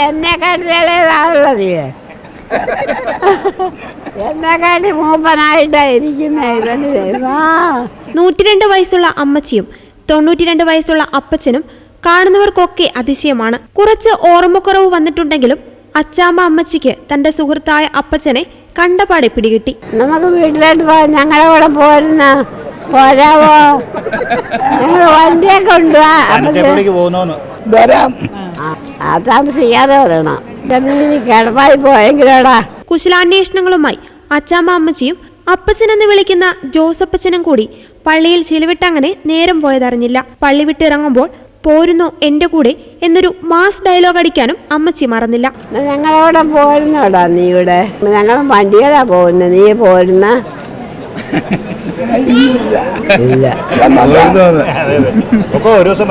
എന്നെക്കാട്ടിലുള്ളത് എന്നെക്കാട്ടി മൂപ്പനായിട്ടായിരിക്കുന്ന 102 വയസ്സുള്ള അമ്മച്ചിയും 92 വയസ്സുള്ള അപ്പച്ചനും കാണുന്നവർക്കൊക്കെ അതിശയമാണ്. കുറച്ച് ഓർമ്മക്കുറവ് വന്നിട്ടുണ്ടെങ്കിലും അച്ചാമ്മ അമ്മച്ചിക്ക് തന്റെ സുഹൃത്തായ അപ്പച്ചനെ കണ്ടപാടെ പിടികിട്ടി. നമുക്ക് വീട്ടിലോട്ട് ഞങ്ങളെ കൂടെ പോരുന്ന പോരാവോ, ഞങ്ങൾ വണ്ടിയൊക്കെ താമസിക്കാതെ പറയണം. കിടപ്പായി പോയെങ്കിലോടാ. കുശലാന്വേഷണങ്ങളുമായി അച്ചാമ്മ അമ്മച്ചിയും അപ്പച്ചനെന്ന് വിളിക്കുന്ന ജോസപ്പച്ചനും കൂടി പള്ളിയിൽ ചിലവിട്ടങ്ങനെ നേരം പോയതറിഞ്ഞില്ല. പള്ളി വിട്ടിറങ്ങുമ്പോൾ പോരുന്നോ എന്റെ കൂടെ എന്നൊരു മാസ് ഡയലോഗ് അടിക്കാനും അമ്മച്ചി മറന്നില്ല. ഞങ്ങളവിടെ പോരുന്നോടാ നീ ഇവിടെ, ഞങ്ങൾ വണ്ടിയിലാ പോകുന്നത്, നീ പോരുന്ന ഒരു ദിവസം